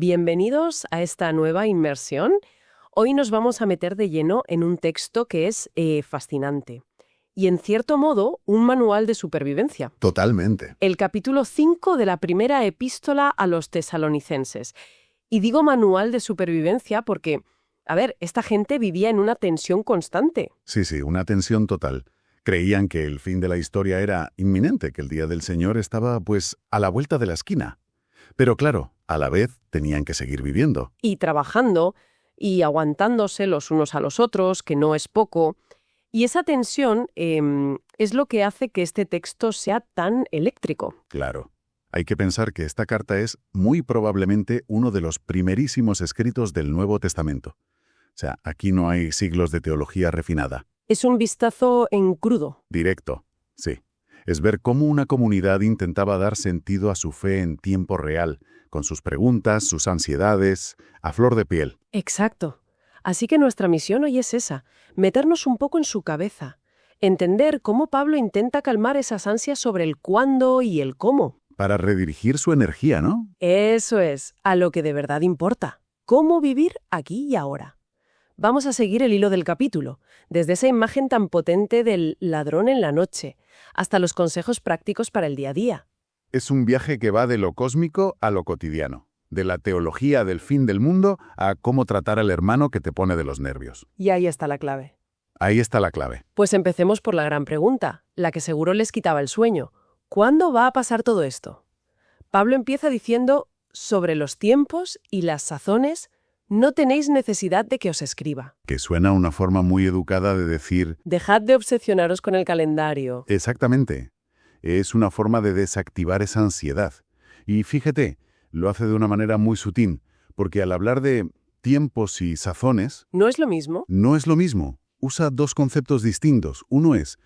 Bienvenidos a esta nueva inmersión. Hoy nos vamos a meter de lleno en un texto que es fascinante y, en cierto modo, un manual de supervivencia. Totalmente. El capítulo 5 de la primera epístola a los tesalonicenses. Y digo manual de supervivencia porque, esta gente vivía en una tensión constante. Sí, una tensión total. Creían que el fin de la historia era inminente, que el día del Señor estaba, a la vuelta de la esquina. Pero claro, a la vez tenían que seguir viviendo. Y trabajando y aguantándose los unos a los otros, que no es poco. Y esa tensión es lo que hace que este texto sea tan eléctrico. Claro. Hay que pensar que esta carta es muy probablemente uno de los primerísimos escritos del Nuevo Testamento. O sea, aquí no hay siglos de teología refinada. Es un vistazo en crudo. Directo, sí. Es ver cómo una comunidad intentaba dar sentido a su fe en tiempo real, con sus preguntas, sus ansiedades, a flor de piel. Exacto. Así que nuestra misión hoy es esa, meternos un poco en su cabeza, entender cómo Pablo intenta calmar esas ansias sobre el cuándo y el cómo. Para redirigir su energía, ¿no? Eso es, a lo que de verdad importa. Cómo vivir aquí y ahora. Vamos a seguir el hilo del capítulo, desde esa imagen tan potente del ladrón en la noche, hasta los consejos prácticos para el día a día. Es un viaje que va de lo cósmico a lo cotidiano, de la teología del fin del mundo a cómo tratar al hermano que te pone de los nervios. Y ahí está la clave. Ahí está la clave. Pues empecemos por la gran pregunta, la que seguro les quitaba el sueño. ¿Cuándo va a pasar todo esto? Pablo empieza diciendo, sobre los tiempos y las sazones, no tenéis necesidad de que os escriba. Que suena una forma muy educada de decir... Dejad de obsesionaros con el calendario. Exactamente. Es una forma de desactivar esa ansiedad. Y fíjate, lo hace de una manera muy sutil, porque al hablar de tiempos y sazones... ¿No es lo mismo? No es lo mismo. Usa dos conceptos distintos. Uno es,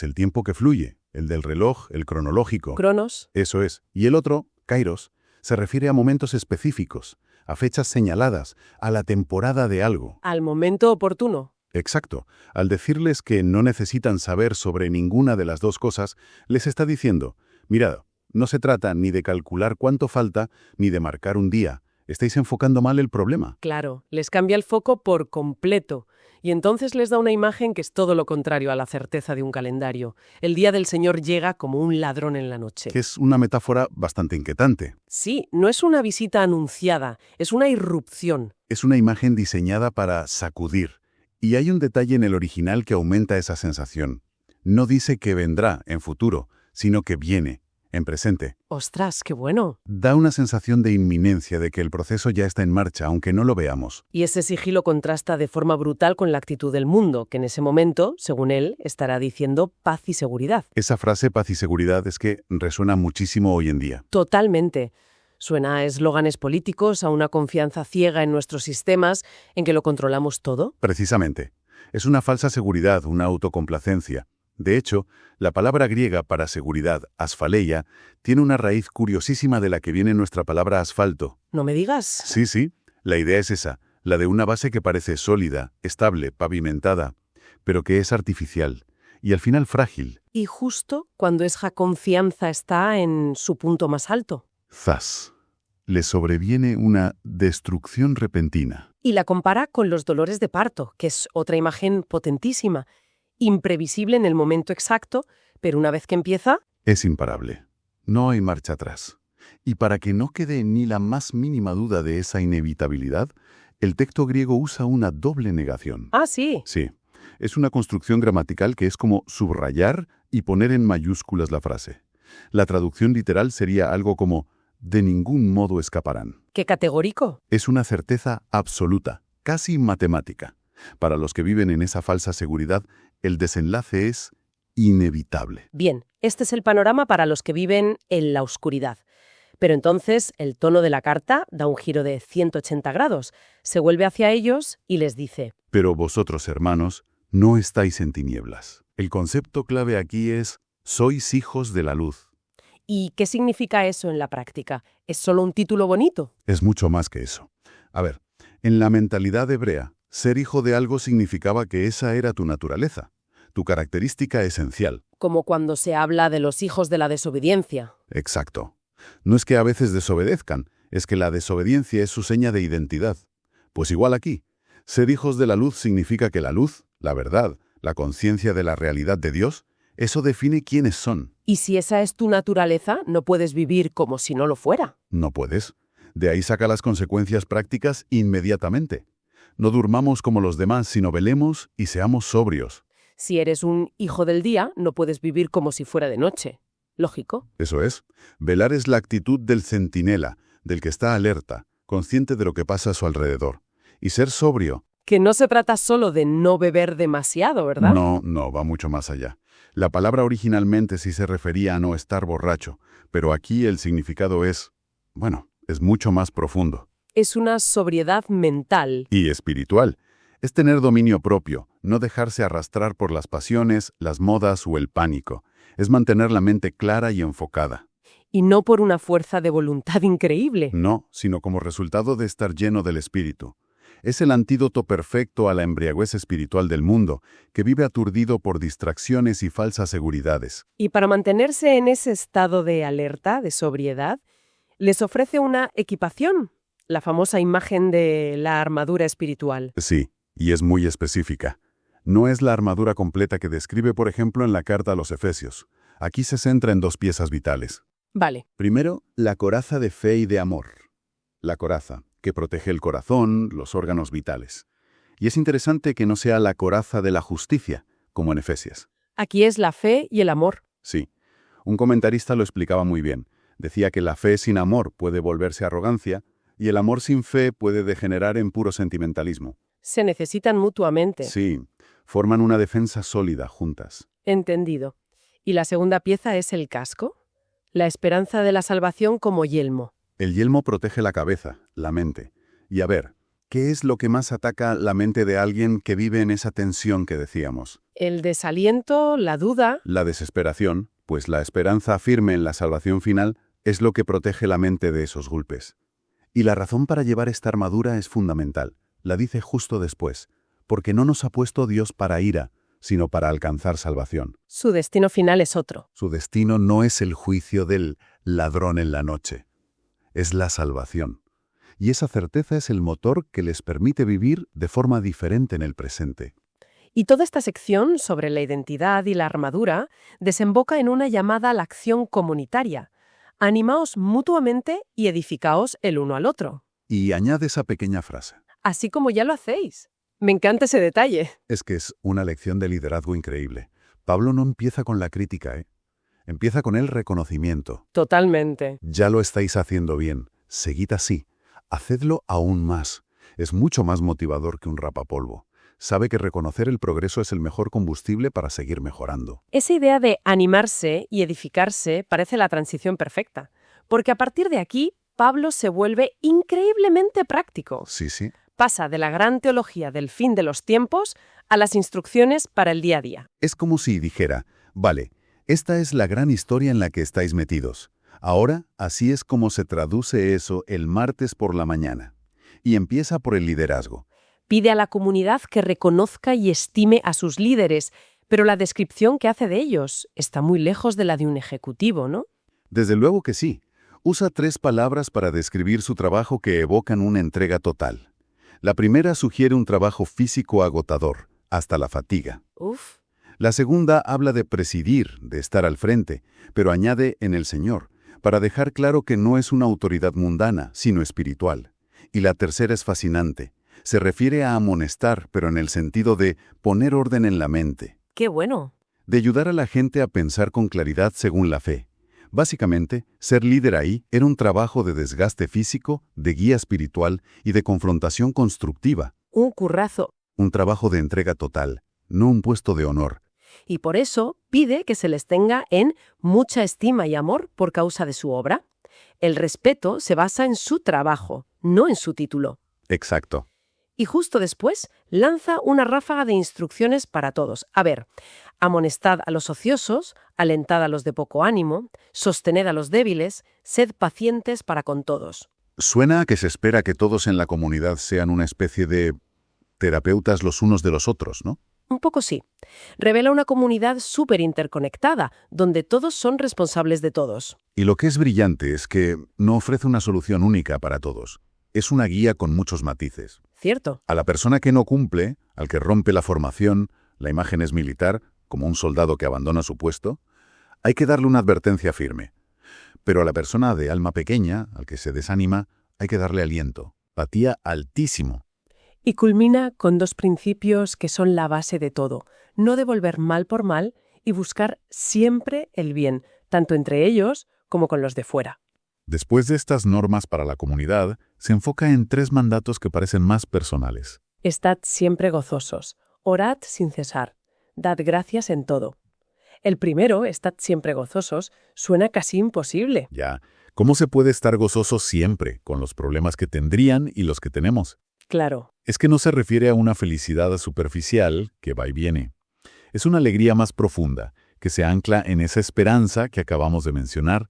el tiempo que fluye, el del reloj, el cronológico. Cronos. Eso es. Y el otro, kairos, se refiere a momentos específicos, a fechas señaladas, a la temporada de algo. Al momento oportuno. Exacto. Al decirles que no necesitan saber sobre ninguna de las dos cosas, les está diciendo, mirad, no se trata ni de calcular cuánto falta, ni de marcar un día. Estáis enfocando mal el problema. Claro, les cambia el foco por completo. Y entonces les da una imagen que es todo lo contrario a la certeza de un calendario. El día del Señor llega como un ladrón en la noche. Que es una metáfora bastante inquietante. Sí, no es una visita anunciada, es una irrupción. Es una imagen diseñada para sacudir. Y hay un detalle en el original que aumenta esa sensación. No dice que vendrá en futuro, sino que viene, en presente. ¡Ostras, qué bueno! Da una sensación de inminencia, de que el proceso ya está en marcha, aunque no lo veamos. Y ese sigilo contrasta de forma brutal con la actitud del mundo, que en ese momento, según él, estará diciendo paz y seguridad. Esa frase paz y seguridad es que resuena muchísimo hoy en día. Totalmente. Suena a eslóganes políticos, a una confianza ciega en nuestros sistemas, en que lo controlamos todo. Precisamente. Es una falsa seguridad, una autocomplacencia. De hecho, la palabra griega para seguridad, asfaleia, tiene una raíz curiosísima de la que viene nuestra palabra asfalto. ¿No me digas? Sí. La idea es esa, la de una base que parece sólida, estable, pavimentada, pero que es artificial y al final frágil. Y justo cuando esa confianza está en su punto más alto. ¡Zas! Le sobreviene una destrucción repentina. Y la compara con los dolores de parto, que es otra imagen potentísima, imprevisible en el momento exacto, pero una vez que empieza... Es imparable. No hay marcha atrás. Y para que no quede ni la más mínima duda de esa inevitabilidad, el texto griego usa una doble negación. Ah, sí. Sí. Es una construcción gramatical que es como subrayar y poner en mayúsculas la frase. La traducción literal sería algo como de ningún modo escaparán. ¡Qué categórico! Es una certeza absoluta, casi matemática. Para los que viven en esa falsa seguridad, el desenlace es inevitable. Bien, este es el panorama para los que viven en la oscuridad. Pero entonces el tono de la carta da un giro de 180 grados. Se vuelve hacia ellos y les dice: Pero vosotros, hermanos, no estáis en tinieblas. El concepto clave aquí es, sois hijos de la luz. ¿Y qué significa eso en la práctica? ¿Es solo un título bonito? Es mucho más que eso. A ver, en la mentalidad hebrea, ser hijo de algo significaba que esa era tu naturaleza, tu característica esencial. Como cuando se habla de los hijos de la desobediencia. Exacto. No es que a veces desobedezcan, es que la desobediencia es su seña de identidad. Pues igual aquí. Ser hijos de la luz significa que la luz, la verdad, la conciencia de la realidad de Dios, eso define quiénes son. Y si esa es tu naturaleza, no puedes vivir como si no lo fuera. No puedes. De ahí saca las consecuencias prácticas inmediatamente. No durmamos como los demás, sino velemos y seamos sobrios. Si eres un hijo del día, no puedes vivir como si fuera de noche. Lógico. Eso es. Velar es la actitud del centinela, del que está alerta, consciente de lo que pasa a su alrededor. Y ser sobrio. Que no se trata solo de no beber demasiado, ¿verdad? No, va mucho más allá. La palabra originalmente sí se refería a no estar borracho, pero aquí el significado es, es mucho más profundo. Es una sobriedad mental. Y espiritual. Es tener dominio propio, no dejarse arrastrar por las pasiones, las modas o el pánico. Es mantener la mente clara y enfocada. Y no por una fuerza de voluntad increíble. No, sino como resultado de estar lleno del Espíritu. Es el antídoto perfecto a la embriaguez espiritual del mundo, que vive aturdido por distracciones y falsas seguridades. Y para mantenerse en ese estado de alerta, de sobriedad, les ofrece una equipación, la famosa imagen de la armadura espiritual. Sí, y es muy específica. No es la armadura completa que describe, por ejemplo, en la carta a los Efesios. Aquí se centra en dos piezas vitales. Vale. Primero, la coraza de fe y de amor. La coraza, que protege el corazón, los órganos vitales. Y es interesante que no sea la coraza de la justicia, como en Efesios. Aquí es la fe y el amor. Sí. Un comentarista lo explicaba muy bien. Decía que la fe sin amor puede volverse arrogancia y el amor sin fe puede degenerar en puro sentimentalismo. Se necesitan mutuamente. Sí, forman una defensa sólida juntas. Entendido. ¿Y la segunda pieza es el casco? La esperanza de la salvación como yelmo. El yelmo protege la cabeza, la mente. Y a ver, ¿qué es lo que más ataca la mente de alguien que vive en esa tensión que decíamos? El desaliento, la duda. La desesperación, pues la esperanza firme en la salvación final es lo que protege la mente de esos golpes. Y la razón para llevar esta armadura es fundamental. La dice justo después, porque no nos ha puesto Dios para ira, sino para alcanzar salvación. Su destino final es otro. Su destino no es el juicio del ladrón en la noche. Es la salvación. Y esa certeza es el motor que les permite vivir de forma diferente en el presente. Y toda esta sección sobre la identidad y la armadura desemboca en una llamada a la acción comunitaria. Animaos mutuamente y edificaos el uno al otro. Y añade esa pequeña frase. Así como ya lo hacéis. Me encanta ese detalle. Es que es una lección de liderazgo increíble. Pablo no empieza con la crítica, Empieza con el reconocimiento. Totalmente. Ya lo estáis haciendo bien. Seguid así. Hacedlo aún más. Es mucho más motivador que un rapapolvo. Sabe que reconocer el progreso es el mejor combustible para seguir mejorando. Esa idea de animarse y edificarse parece la transición perfecta, porque a partir de aquí, Pablo se vuelve increíblemente práctico. Sí. Pasa de la gran teología del fin de los tiempos a las instrucciones para el día a día. Es como si dijera, vale, esta es la gran historia en la que estáis metidos. Ahora, así es como se traduce eso el martes por la mañana. Y empieza por el liderazgo. Pide a la comunidad que reconozca y estime a sus líderes, pero la descripción que hace de ellos está muy lejos de la de un ejecutivo, ¿no? Desde luego que sí. Usa 3 palabras para describir su trabajo que evocan una entrega total. La primera sugiere un trabajo físico agotador, hasta la fatiga. Uf. La segunda habla de presidir, de estar al frente, pero añade en el Señor, para dejar claro que no es una autoridad mundana, sino espiritual. Y la tercera es fascinante. Se refiere a amonestar, pero en el sentido de poner orden en la mente. ¡Qué bueno! De ayudar a la gente a pensar con claridad según la fe. Básicamente, ser líder ahí era un trabajo de desgaste físico, de guía espiritual y de confrontación constructiva. Un currazo. Un trabajo de entrega total, no un puesto de honor. Y por eso pide que se les tenga en mucha estima y amor por causa de su obra. El respeto se basa en su trabajo, no en su título. Exacto. Y justo después lanza una ráfaga de instrucciones para todos. A ver, amonestad a los ociosos, alentad a los de poco ánimo, sostened a los débiles, sed pacientes para con todos. Suena a que se espera que todos en la comunidad sean una especie de terapeutas los unos de los otros, ¿no? Un poco sí. Revela una comunidad súper interconectada, donde todos son responsables de todos. Y lo que es brillante es que no ofrece una solución única para todos. Es una guía con muchos matices. Cierto. A la persona que no cumple, al que rompe la formación, la imagen es militar, como un soldado que abandona su puesto, hay que darle una advertencia firme. Pero a la persona de alma pequeña, al que se desanima, hay que darle aliento. Empatía altísimo. Y culmina con dos principios que son la base de todo. No devolver mal por mal y buscar siempre el bien, tanto entre ellos como con los de fuera. Después de estas normas para la comunidad, se enfoca en 3 mandatos que parecen más personales. Estad siempre gozosos, orad sin cesar, dad gracias en todo. El primero, estad siempre gozosos, suena casi imposible. Ya, ¿cómo se puede estar gozoso siempre con los problemas que tendrían y los que tenemos? Claro. Es que no se refiere a una felicidad superficial que va y viene. Es una alegría más profunda, que se ancla en esa esperanza que acabamos de mencionar,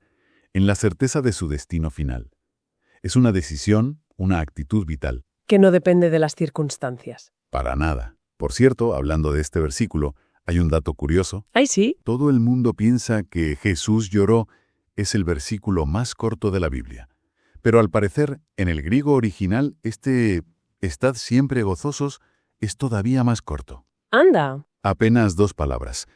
en la certeza de su destino final. Es una decisión, una actitud vital. Que no depende de las circunstancias. Para nada. Por cierto, hablando de este versículo, hay un dato curioso. ¡Ay, sí! Todo el mundo piensa que Jesús lloró es el versículo más corto de la Biblia. Pero al parecer, en el griego original, estad siempre gozosos es todavía más corto. ¡Anda! Apenas 2 palabras.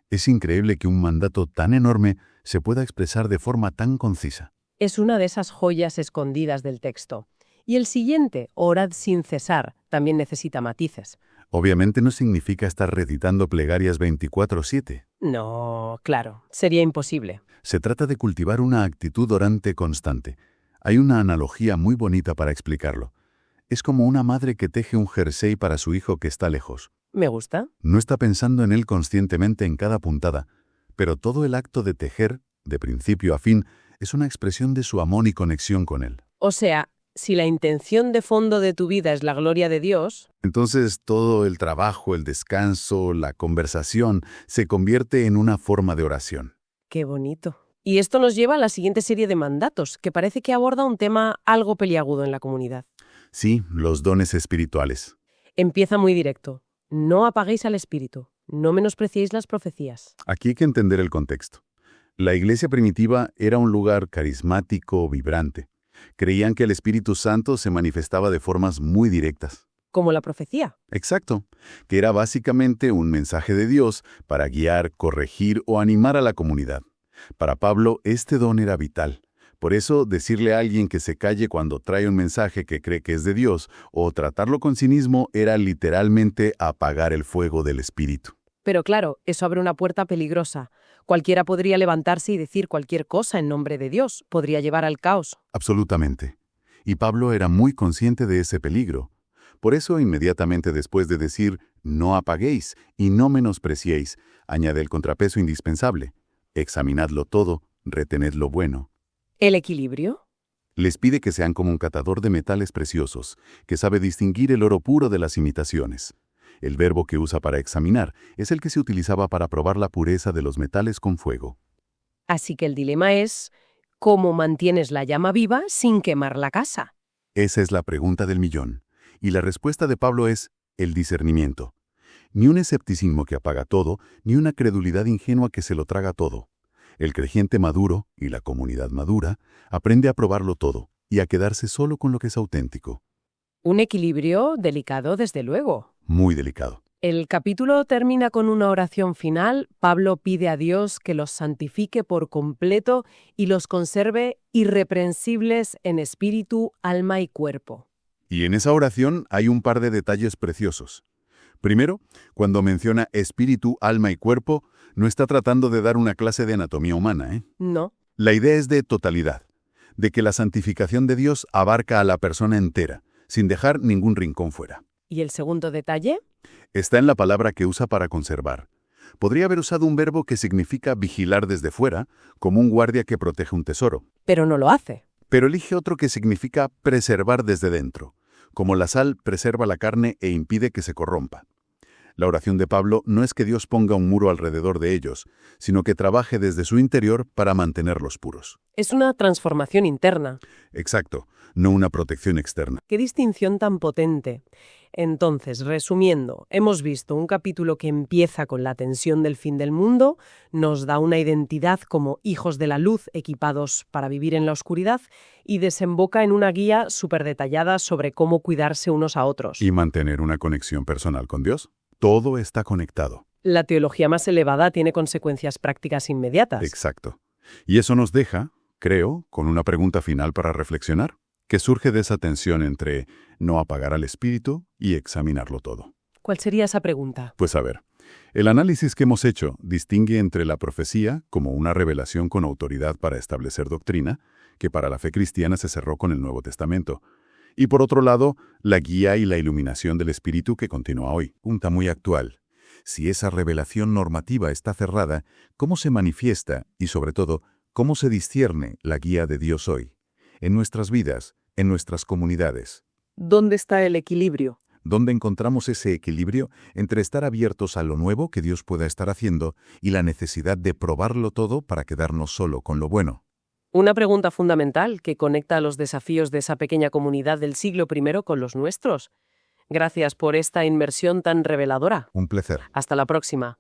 Es increíble que un mandato tan enorme se pueda expresar de forma tan concisa. Es una de esas joyas escondidas del texto. Y el siguiente, orad sin cesar, también necesita matices. Obviamente no significa estar recitando plegarias 24/7. No, claro, sería imposible. Se trata de cultivar una actitud orante constante. Hay una analogía muy bonita para explicarlo. Es como una madre que teje un jersey para su hijo que está lejos. ¿Me gusta? No está pensando en él conscientemente en cada puntada, pero todo el acto de tejer, de principio a fin, es una expresión de su amor y conexión con él. O sea, si la intención de fondo de tu vida es la gloria de Dios... Entonces todo el trabajo, el descanso, la conversación, se convierte en una forma de oración. ¡Qué bonito! Y esto nos lleva a la siguiente serie de mandatos, que parece que aborda un tema algo peliagudo en la comunidad. Sí, los dones espirituales. Empieza muy directo. No apaguéis al espíritu, no menospreciéis las profecías. Aquí hay que entender el contexto. La iglesia primitiva era un lugar carismático, vibrante. Creían que el Espíritu Santo se manifestaba de formas muy directas. Como la profecía. Exacto, que era básicamente un mensaje de Dios para guiar, corregir o animar a la comunidad. Para Pablo, este don era vital. Por eso, decirle a alguien que se calle cuando trae un mensaje que cree que es de Dios o tratarlo con cinismo era literalmente apagar el fuego del Espíritu. Pero claro, eso abre una puerta peligrosa. Cualquiera podría levantarse y decir cualquier cosa en nombre de Dios. Podría llevar al caos. Absolutamente. Y Pablo era muy consciente de ese peligro. Por eso, inmediatamente después de decir no apaguéis y no menospreciéis, añade el contrapeso indispensable. Examinadlo todo, retened lo bueno. ¿El equilibrio? Les pide que sean como un catador de metales preciosos, que sabe distinguir el oro puro de las imitaciones. El verbo que usa para examinar es el que se utilizaba para probar la pureza de los metales con fuego. Así que el dilema es, ¿cómo mantienes la llama viva sin quemar la casa? Esa es la pregunta del millón. Y la respuesta de Pablo es el discernimiento. Ni un escepticismo que apaga todo, ni una credulidad ingenua que se lo traga todo. El creyente maduro, y la comunidad madura, aprende a probarlo todo y a quedarse solo con lo que es auténtico. Un equilibrio delicado, desde luego. Muy delicado. El capítulo termina con una oración final. Pablo pide a Dios que los santifique por completo y los conserve irreprensibles en espíritu, alma y cuerpo. Y en esa oración hay un par de detalles preciosos. Primero, cuando menciona espíritu, alma y cuerpo, no está tratando de dar una clase de anatomía humana, ¿eh? No. La idea es de totalidad, de que la santificación de Dios abarca a la persona entera, sin dejar ningún rincón fuera. ¿Y el segundo detalle? Está en la palabra que usa para conservar. Podría haber usado un verbo que significa vigilar desde fuera, como un guardia que protege un tesoro. Pero no lo hace. Pero elige otro que significa preservar desde dentro, como la sal preserva la carne e impide que se corrompa. La oración de Pablo no es que Dios ponga un muro alrededor de ellos, sino que trabaje desde su interior para mantenerlos puros. Es una transformación interna. Exacto, no una protección externa. ¡Qué distinción tan potente! Entonces, resumiendo, hemos visto un capítulo que empieza con la tensión del fin del mundo, nos da una identidad como hijos de la luz equipados para vivir en la oscuridad y desemboca en una guía súper detallada sobre cómo cuidarse unos a otros. Y mantener una conexión personal con Dios. Todo está conectado. La teología más elevada tiene consecuencias prácticas inmediatas. Exacto. Y eso nos deja, creo, con una pregunta final para reflexionar, que surge de esa tensión entre no apagar al espíritu y examinarlo todo. ¿Cuál sería esa pregunta? Pues a ver, el análisis que hemos hecho distingue entre la profecía como una revelación con autoridad para establecer doctrina, que para la fe cristiana se cerró con el Nuevo Testamento, y por otro lado, la guía y la iluminación del espíritu que continúa hoy. Punta muy actual. Si esa revelación normativa está cerrada, ¿cómo se manifiesta y, sobre todo, cómo se discierne la guía de Dios hoy? En nuestras vidas, en nuestras comunidades. ¿Dónde está el equilibrio? ¿Dónde encontramos ese equilibrio entre estar abiertos a lo nuevo que Dios pueda estar haciendo y la necesidad de probarlo todo para quedarnos solo con lo bueno? Una pregunta fundamental que conecta a los desafíos de esa pequeña comunidad del siglo I con los nuestros. Gracias por esta inmersión tan reveladora. Un placer. Hasta la próxima.